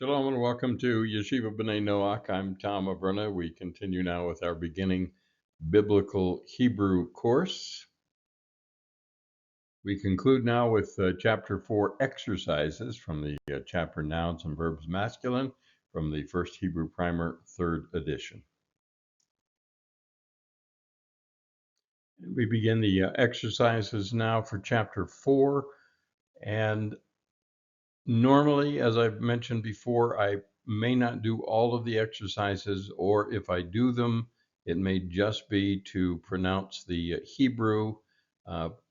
Shalom and welcome to Yeshiva B'nai Noach. I'm Tom Averna. We continue now with our beginning biblical Hebrew course. We conclude now with chapter 4 exercises from the chapter Nouns and Verbs Masculine from the First Hebrew Primer, 3rd edition. We begin the exercises now for chapter 4, and normally, as I've mentioned before, I may not do all of the exercises, or if I do them, it may just be to pronounce the Hebrew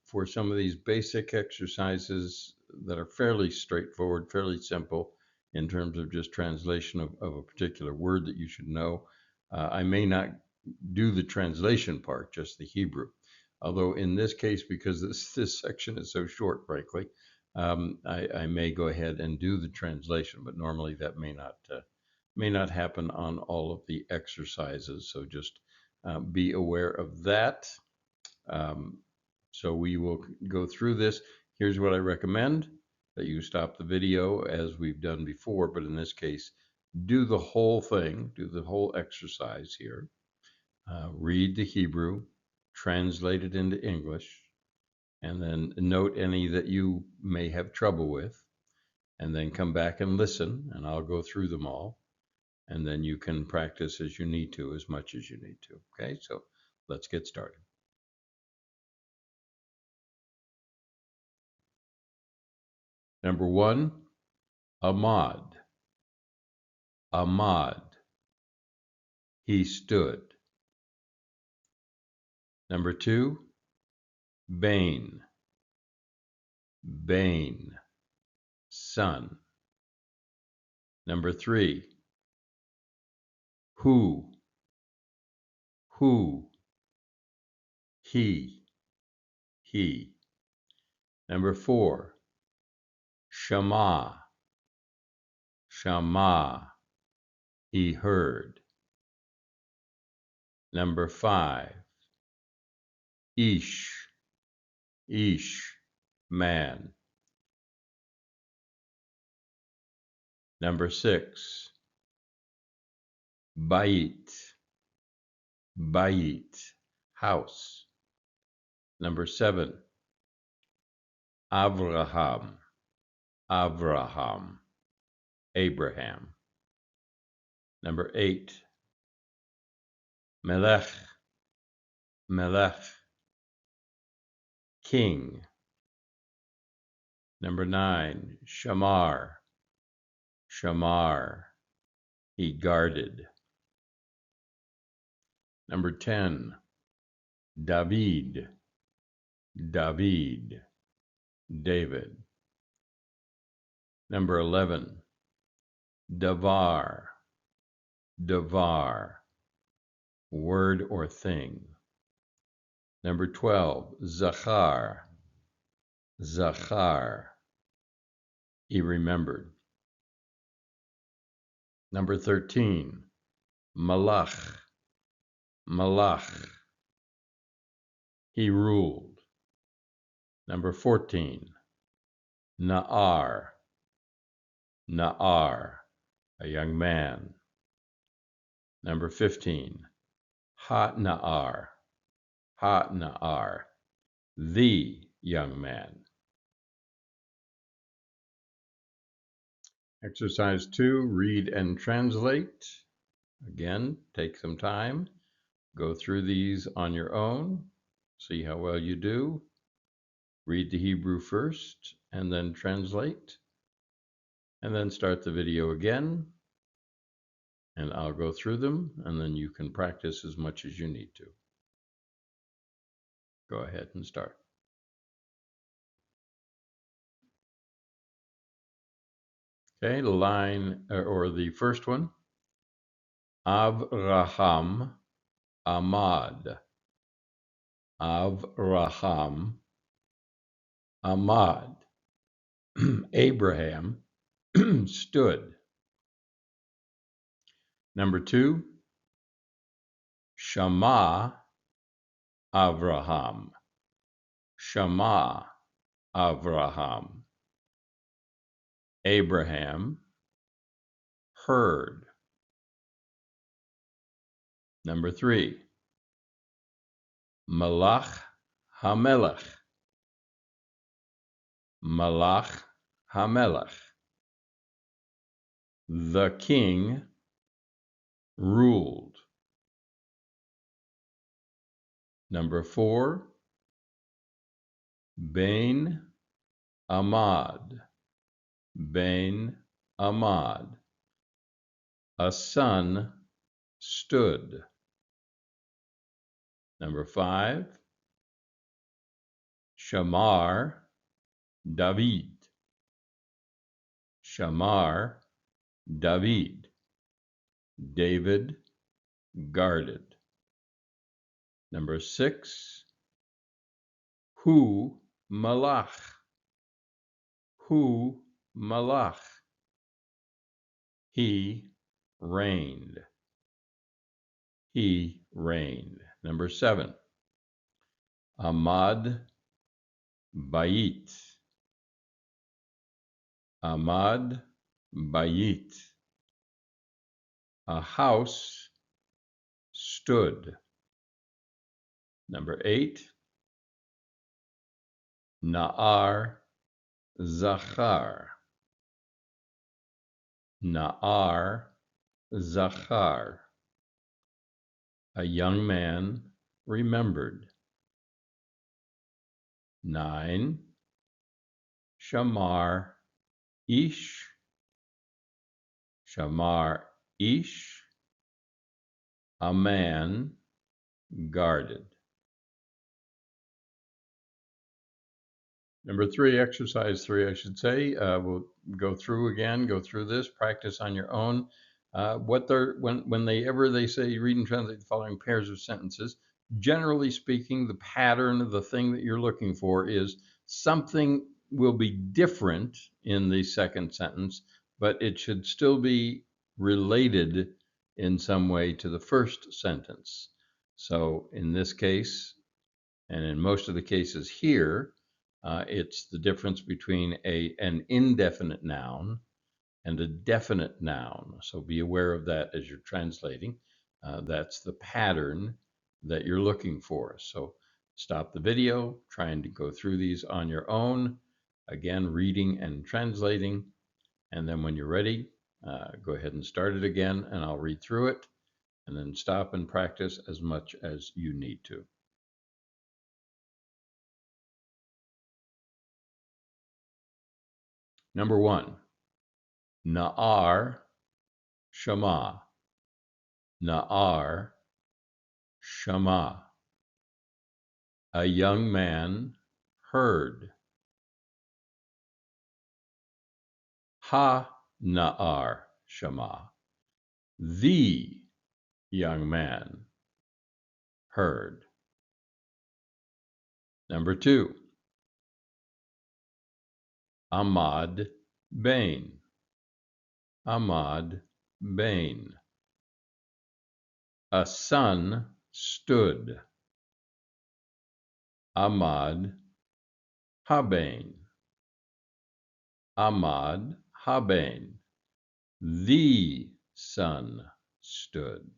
for some of these basic exercises that are fairly straightforward, fairly simple in terms of just translation of a particular word that you should know. I may not do the translation part, just the Hebrew. Although in this case, because this section is so short, frankly, I may go ahead and do the translation, but normally that may not happen on all of the exercises. So just be aware of that. So we will go through this. Here's what I recommend: that you stop the video as we've done before, but in this case, do the whole thing, do the whole exercise here. Read the Hebrew, translate it into English, and then note any that you may have trouble with, and then come back and listen, and I'll go through them all, and then you can practice as you need to, as much as you need to. Okay, so let's get started. Number 1, Ahmad. Ahmad. He stood. Number 2, Bain. Bain. Son. Number 3, Who. Who. He. He. Number 4, Shama. Shama. He heard. Number 5, Ish. Ish. Man. Number 6, Bait. Bait. House. Number 7, Avraham. Avraham. Abraham. Number 8, Melech. Melech. King. Number 9, Shamar. Shamar. He guarded. Number 10, David. David. David. Number 11, Davar. Davar. Word or thing. Number 12, Zachar. Zachar. He remembered. Number 13, Malach. Malach. He ruled. Number 14, Na'ar. Na'ar. A young man. Number 15, Ha-Na'ar. Ha-Na'ar. The young man. Exercise 2, read and translate. Again, take some time. Go through these on your own. See how well you do. Read the Hebrew first and then translate. And then start the video again. And I'll go through them, and then you can practice as much as you need to. Go ahead and start. Okay, the line, or the first one, Avraham Ahmad. Avraham Ahmad. Abraham stood. Number 2, Shama Avraham. Shama Avraham. Abraham heard. Number 3, Malach HaMelech. Malach HaMelech. The king ruled. Number 4, Bain Ahmad. Bain Ahmad. A son stood. Number 5, Shamar David. Shamar David. David guarded. Number 6, Hu Malach. Hu Malach. He reigned. He reigned. Number 7, Ahmad Bayit. Ahmad Bayit. A house stood. Number 8, Na'ar Zachar. Na'ar Zachar. A young man remembered. 9, Shamar Ish. Shamar Ish. A man guarded. Number 3, exercise 3, I should say. We'll go through this, practice on your own. When they say read and translate the following pairs of sentences, generally speaking, the pattern of the thing that you're looking for is something will be different in the second sentence, but it should still be related in some way to the first sentence. So in this case, and in most of the cases here, it's the difference between an indefinite noun and a definite noun. So be aware of that as you're translating. That's the pattern that you're looking for. So stop the video, trying to go through these on your own. Again, reading and translating. And then when you're ready, go ahead and start it again, and I'll read through it, and then stop and practice as much as you need to. Number 1, Na'ar Shama. Na'ar Shama. A young man heard. Ha Na'ar Shama. The young man heard. Number 2, Ahmad Bain. Ahmad Bain. A son stood. Ahmad Habain. Ahmad Habain. The son stood.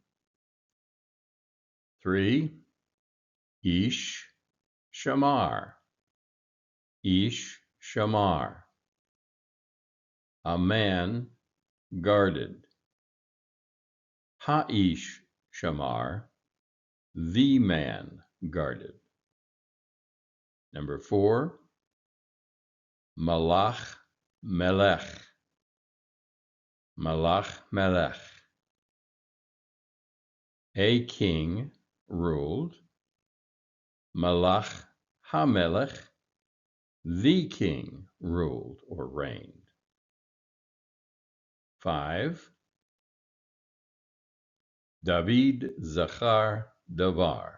3, Ish Shamar. Ish Shamar. A man guarded. Ha'ish Shamar. The man guarded. Number 4, Malach Melech. Malach Melech. A king ruled. Malach HaMelech. The king ruled or reigned. 5, David Zachar Davar.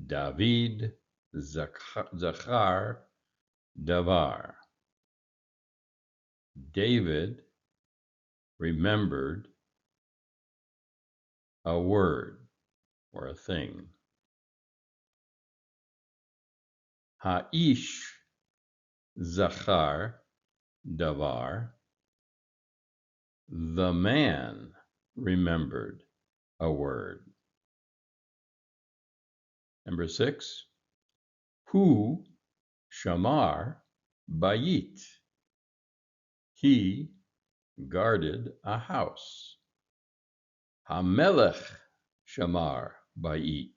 David Zachar Davar. David remembered a word or a thing. Ha'ish Zachar Davar. The man remembered a word. Number 6, Hu shamar bayit. He guarded a house. Hamelech shamar bayit.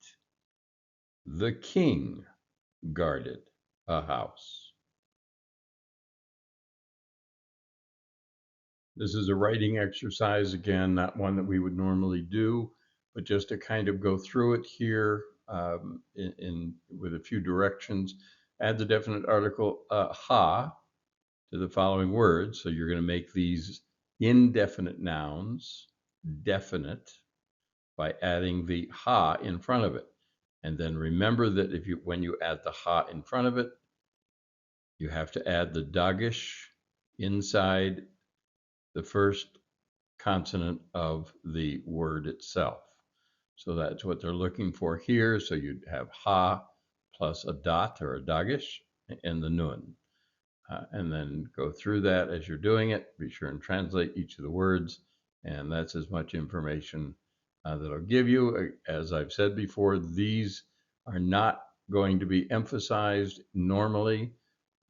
The king guarded a house. This is a writing exercise, again, not one that we would normally do, but just to kind of go through it here with a few directions. Add the definite article ha to the following words. So you're going to make these indefinite nouns definite by adding the ha in front of it. And then remember that when you add the ha in front of it, you have to add the dagesh inside the first consonant of the word itself. So that's what they're looking for here. So you'd have ha plus a dot or a dagesh and the nun. And then go through that as you're doing it. Be sure and translate each of the words. And that's as much information that I'll give you. As I've said before, these are not going to be emphasized normally,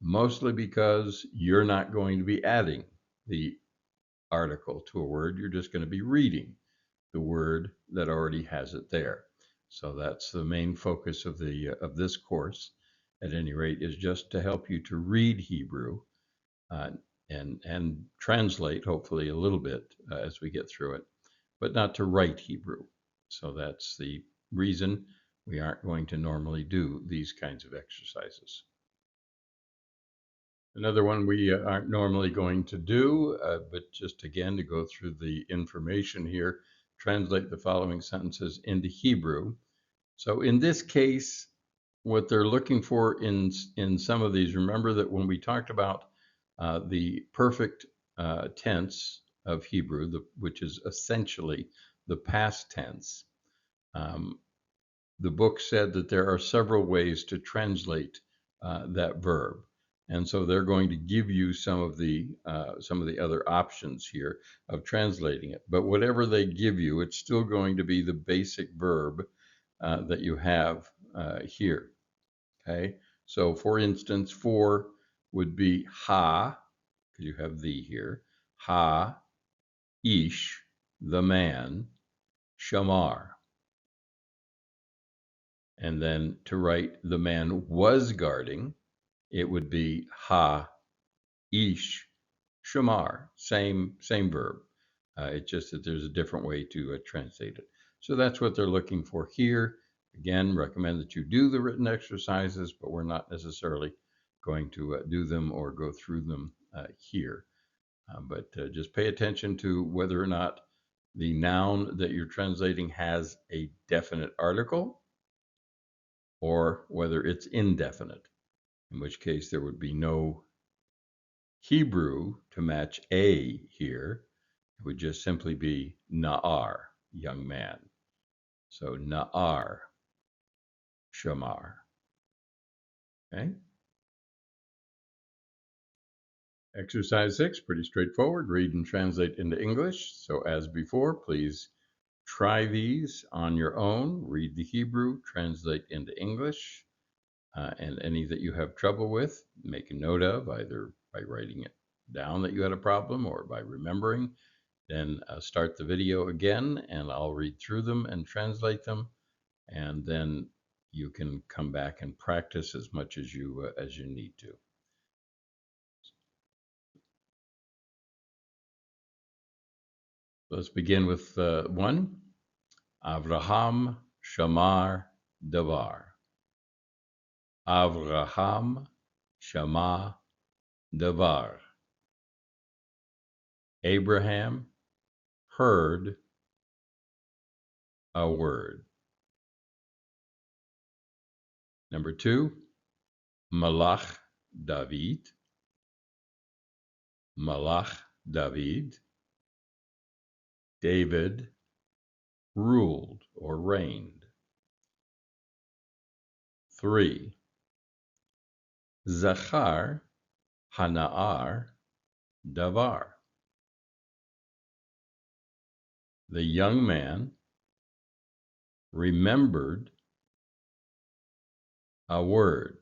mostly because you're not going to be adding the article to a word. You're just going to be reading the word that already has it there. So that's the main focus of this course, at any rate, is just to help you to read Hebrew uh, and translate, hopefully, a little bit as we get through it, but not to write Hebrew. So that's the reason we aren't going to normally do these kinds of exercises. Another one we aren't normally going to do, but just again to go through the information here, translate the following sentences into Hebrew. So in this case, what they're looking for in some of these, remember that when we talked about the perfect tense of Hebrew, which is essentially the past tense, um, the book said that there are several ways to translate that verb. And so they're going to give you some of the other options here of translating it. But whatever they give you, it's still going to be the basic verb that you have here. Okay. So for instance, for would be ha, because you have the here. Ha, ish, the man, shamar. And then to write the man was guarding, it would be ha, ish, shamar, same verb. It's just that there's a different way to translate it. So that's what they're looking for here. Again, recommend that you do the written exercises, but we're not necessarily going to do them or go through them here. But just pay attention to whether or not the noun that you're translating has a definite article or whether it's indefinite, in which case there would be no Hebrew to match a here. It would just simply be na'ar, young man. So na'ar, shamar. Okay. Exercise 6, pretty straightforward. Read and translate into English. So as before, please try these on your own. Read the Hebrew, translate into English, and any that you have trouble with, make a note of, either by writing it down that you had a problem or by remembering. Then start the video again, and I'll read through them and translate them, and then you can come back and practice as much as you need to. Let's begin with one. Avraham shamar davar. Avraham shama davar. Abraham heard a word. Number 2, Malach David. Malach David. David ruled or reigned. 3, Zachar Hanaar Davar. The young man remembered a word.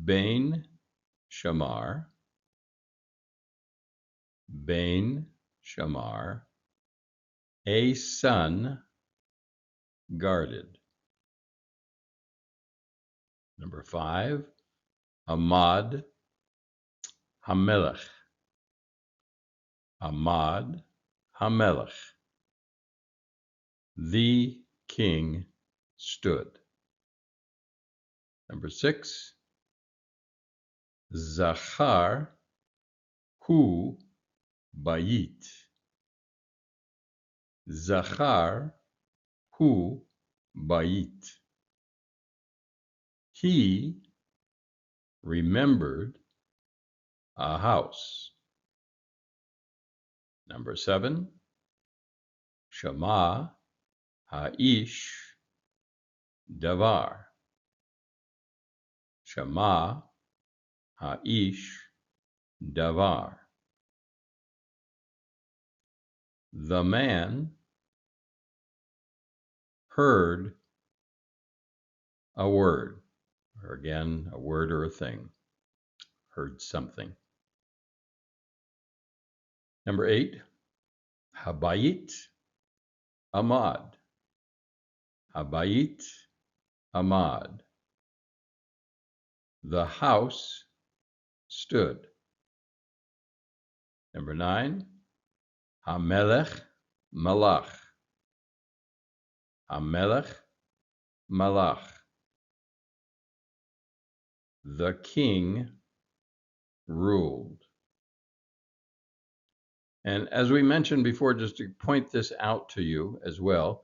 Bain shamar, Bain shamar, a son guarded. Number 5, Ahmad Hamelech. Ahmad Hamelech. The king stood. Number 6, Zachar hu bayit. Zachar hu bayit. He remembered a house. Number 7, Shema ha'ish davar. Shema ha'ish davar. The man heard a word, or again, a word or a thing. Heard something. Number 8, Habayit Ahmad. Habayit Ahmad. The house stood. Number 9, Hamelech Malach. Hamelech Malach. The king ruled. And as we mentioned before, just to point this out to you as well,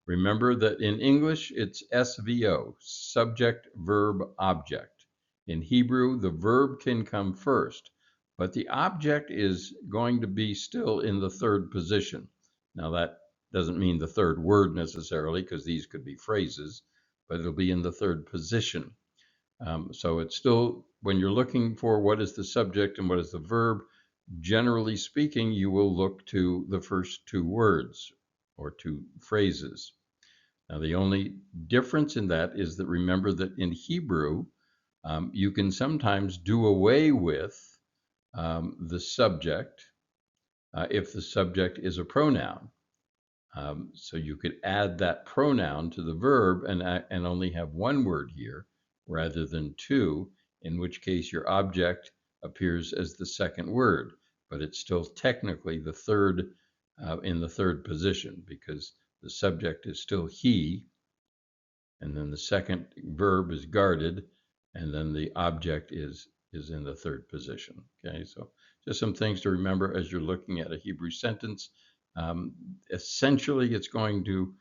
remember that in English it's SVO, subject, verb, object. In Hebrew, the verb can come first, but the object is going to be still in the third position. Now, that doesn't mean the third word necessarily, because these could be phrases, but it'll be in the third position. So it's still, when you're looking for what is the subject and what is the verb, generally speaking, you will look to the first two words or two phrases. Now, the only difference in that is that remember that in Hebrew, you can sometimes do away with the subject if the subject is a pronoun. So you could add that pronoun to the verb and only have one word here rather than two, in which case your object appears as the second word, but it's still technically the third in the third position because the subject is still he, and then the second verb is guarded, and then the object is in the third position. Okay, so just some things to remember as you're looking at a Hebrew sentence. Essentially, it's going to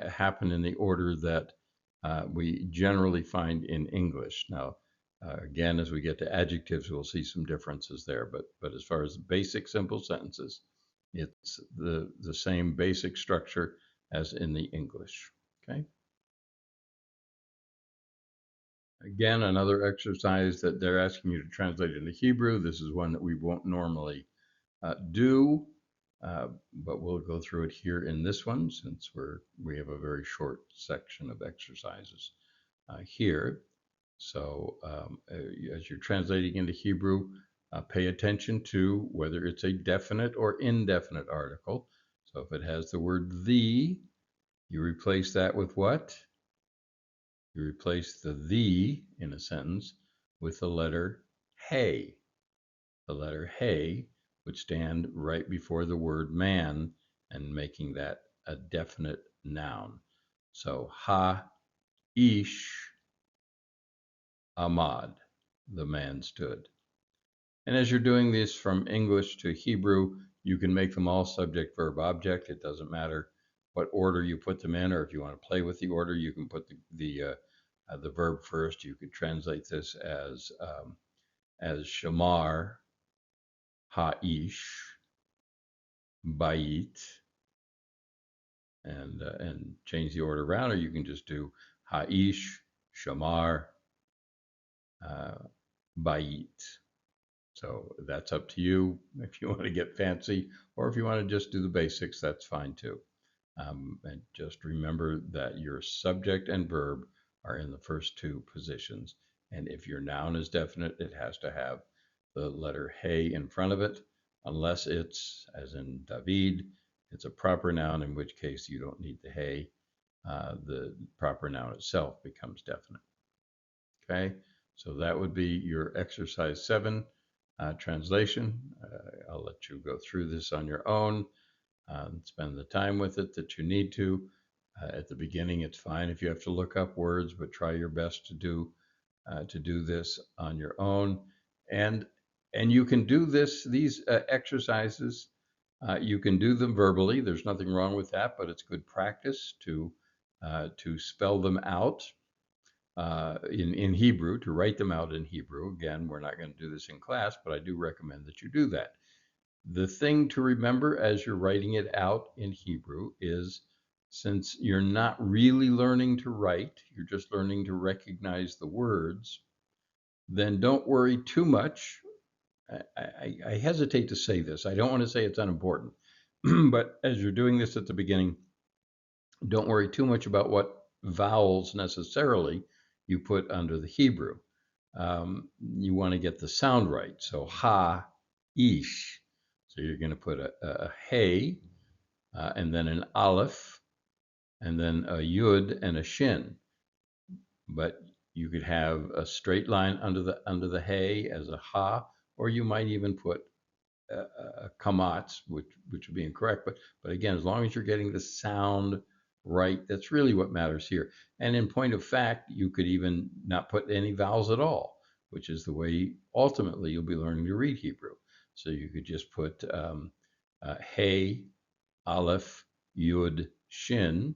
happen in the order that we generally find in English. Now, again, as we get to adjectives, we'll see some differences there. But as far as basic simple sentences, it's the same basic structure as in the English. Okay. Again, another exercise that they're asking you to translate into Hebrew. This is one that we won't normally do, but we'll go through it here in this one since we have a very short section of exercises here. So as you're translating into Hebrew, pay attention to whether it's a definite or indefinite article. So if it has the word the, you replace that with what? You replace the in a sentence with the letter hey. The letter hey would stand right before the word man and making that a definite noun. So ha-ish amad, the man stood. And as you're doing this from English to Hebrew, you can make them all subject, verb, object. It doesn't matter what order you put them in, or if you want to play with the order, you can put the verb first. You could translate this as shamar, ha'ish, bayit, and change the order around, or you can just do ha'ish, shamar, bayit. So that's up to you if you want to get fancy, or if you want to just do the basics, that's fine too. And just remember that your subject and verb are in the first two positions. And if your noun is definite, it has to have the letter hey in front of it, unless it's, as in David, it's a proper noun, in which case you don't need the hey. The proper noun itself becomes definite. Okay, so that would be your exercise 7 translation. I'll let you go through this on your own. Spend the time with it that you need to. At the beginning, it's fine if you have to look up words, but try your best to do this on your own. And you can do these exercises. You can do them verbally. There's nothing wrong with that, but it's good practice to spell them out in Hebrew, to write them out in Hebrew. Again, we're not going to do this in class, but I do recommend that you do that. The thing to remember as you're writing it out in Hebrew is, since you're not really learning to write, you're just learning to recognize the words, then don't worry too much. I hesitate to say this. I don't want to say it's unimportant, but as you're doing this at the beginning, don't worry too much about what vowels necessarily you put under the Hebrew. You want to get the sound right. So ha, ish. So you're going to put a hey, and then an aleph, and then a yud and a shin. But you could have a straight line under the hey as a ha, or you might even put kamatz, which would be incorrect. But again, as long as you're getting the sound right, that's really what matters here. And in point of fact, you could even not put any vowels at all, which is the way ultimately you'll be learning to read Hebrew. So you could just put hey, aleph, yud, shin,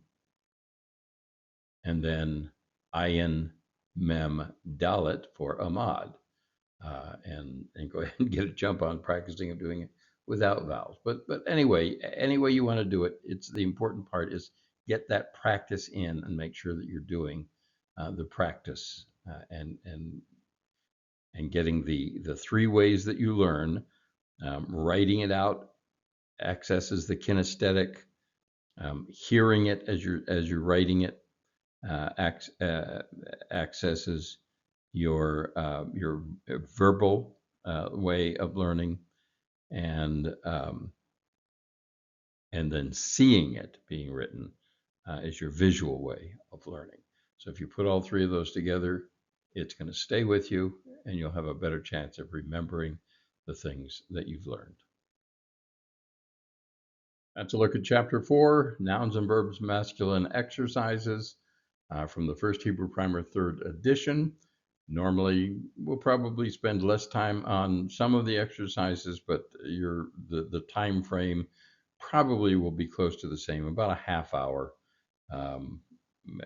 and then ayin, mem, dalet for amad. And go ahead and get a jump on practicing of doing it without vowels. But anyway, any way you want to do it, it's the important part is get that practice in and make sure that you're doing the practice and getting the three ways that you learn. Writing it out accesses the kinesthetic. Hearing it as you're writing it accesses your verbal way of learning, and then seeing it being written is your visual way of learning. So if you put all three of those together, it's going to stay with you, and you'll have a better chance of remembering the things that you've learned. That's a look at Chapter 4, Nouns and Verbs Masculine Exercises, from the First Hebrew Primer, 3rd edition. Normally, we'll probably spend less time on some of the exercises, but the time frame probably will be close to the same, about a half hour,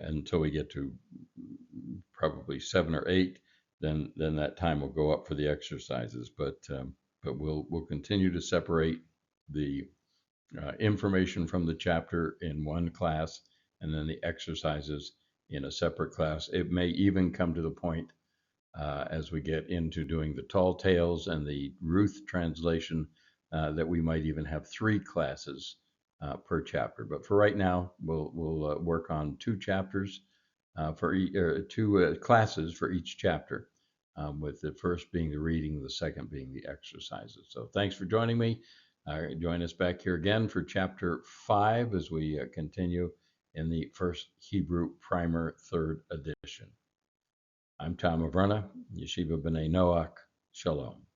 until we get to probably 7 or 8. Then that time will go up for the exercises. But we'll continue to separate the information from the chapter in one class, and then the exercises in a separate class. It may even come to the point as we get into doing the tall tales and the Ruth translation that we might even have 3 classes per chapter. But for right now, we'll work on 2 chapters for 2 classes for each chapter, with the first being the reading, the second being the exercises. So thanks for joining me. Join us back here again for Chapter 5 as we continue in the First Hebrew Primer, 3rd edition. I'm Tom Averna, Yeshiva B'nai Noach. Shalom.